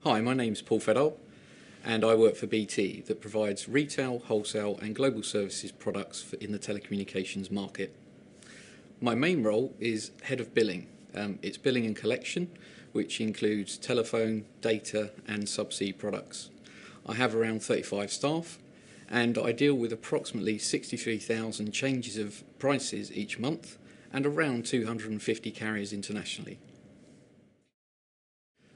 Hi, my name's Paul Fedarb and I work for BT that provides retail, wholesale and global services products in the telecommunications market. My main role is Head of Billing. It's billing and collection, which includes telephone, data and subsea products. I have around 35 staff and I deal with approximately 63,000 changes of prices each month and around 250 carriers internationally.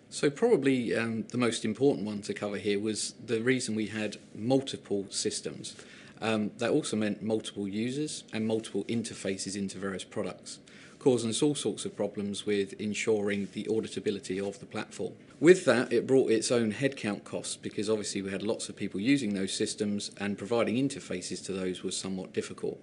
So probably the most important one to cover here was the reason we had multiple systems. That also meant multiple users and multiple interfaces into various products, causing us all sorts of problems with ensuring the auditability of the platform. With that, it brought its own headcount costs because obviously we had lots of people using those systems and providing interfaces to those was somewhat difficult.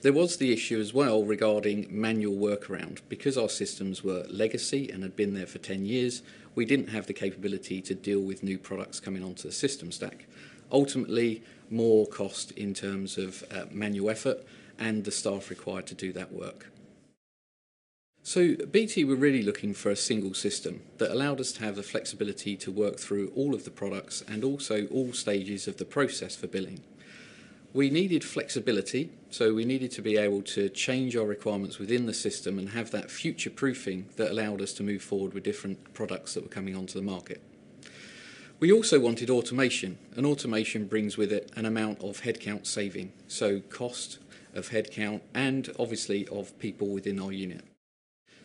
There was the issue as well regarding manual workaround. Because our systems were legacy and had been there for 10 years, we didn't have the capability to deal with new products coming onto the system stack. Ultimately, more cost in terms of manual effort and the staff required to do that work. So BT were really looking for a single system that allowed us to have the flexibility to work through all of the products and also all stages of the process for billing. We needed flexibility, so we needed to be able to change our requirements within the system and have that future proofing that allowed us to move forward with different products that were coming onto the market. We also wanted automation, and automation brings with it an amount of headcount saving, so cost of headcount and obviously of people within our unit.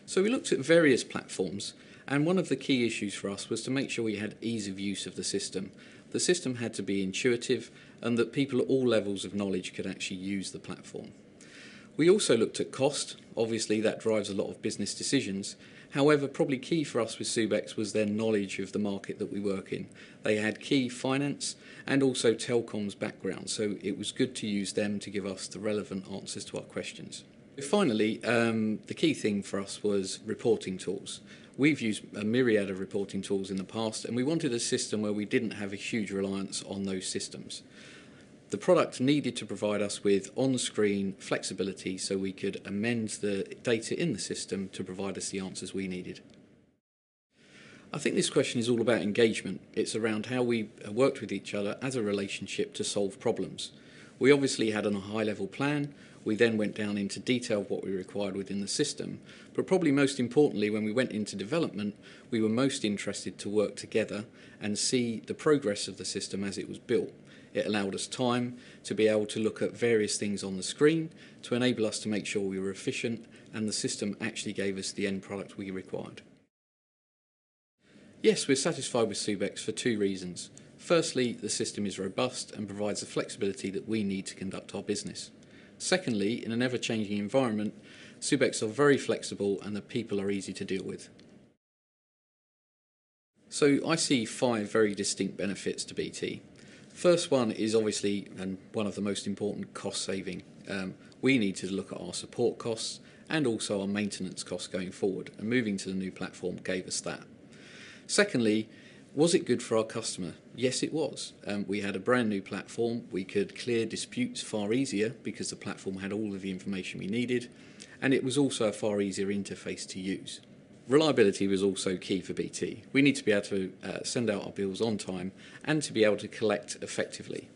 So we looked at various platforms, and one of the key issues for us was to make sure we had ease of use of the system. The system had to be intuitive and that people at all levels of knowledge could actually use the platform. We also looked at cost. Obviously that drives a lot of business decisions. However, probably key for us with Subex was their knowledge of the market that we work in. They had key finance and also telecoms background, so it was good to use them to give us the relevant answers to our questions. Finally, the key thing for us was reporting tools. We've used a myriad of reporting tools in the past and we wanted a system where we didn't have a huge reliance on those systems. The product needed to provide us with on-screen flexibility so we could amend the data in the system to provide us the answers we needed. I think this question is all about engagement. It's around how we worked with each other as a relationship to solve problems. We obviously had a high-level plan. We then went down into detail of what we required within the system. But probably most importantly, when we went into development, we were most interested to work together and see the progress of the system as it was built. It allowed us time to be able to look at various things on the screen to enable us to make sure we were efficient and the system actually gave us the end product we required. Yes, we're satisfied with Subex for two reasons. Firstly, the system is robust and provides the flexibility that we need to conduct our business. Secondly, in an ever-changing environment, Subex are very flexible and the people are easy to deal with. So I see 5 very distinct benefits to BT. First one is obviously, and one of the most important, cost saving. We need to look at our support costs and also our maintenance costs going forward, and moving to the new platform gave us that. Secondly, was it good for our customer? Yes, it was. We had a brand new platform. We could clear disputes far easier because the platform had all of the information we needed, and it was also a far easier interface to use. Reliability was also key for BT. We need to be able to send out our bills on time and to be able to collect effectively.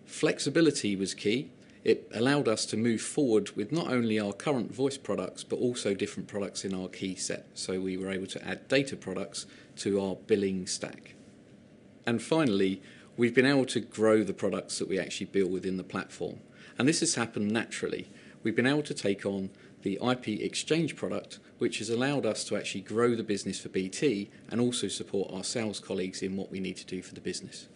Flexibility was key. It allowed us to move forward with not only our current voice products but also different products in our key set. So we were able to add data products to our billing stack. And finally, we've been able to grow the products that we actually build within the platform. And this has happened naturally. We've been able to take on the IP exchange product, which has allowed us to actually grow the business for BT and also support our sales colleagues in what we need to do for the business.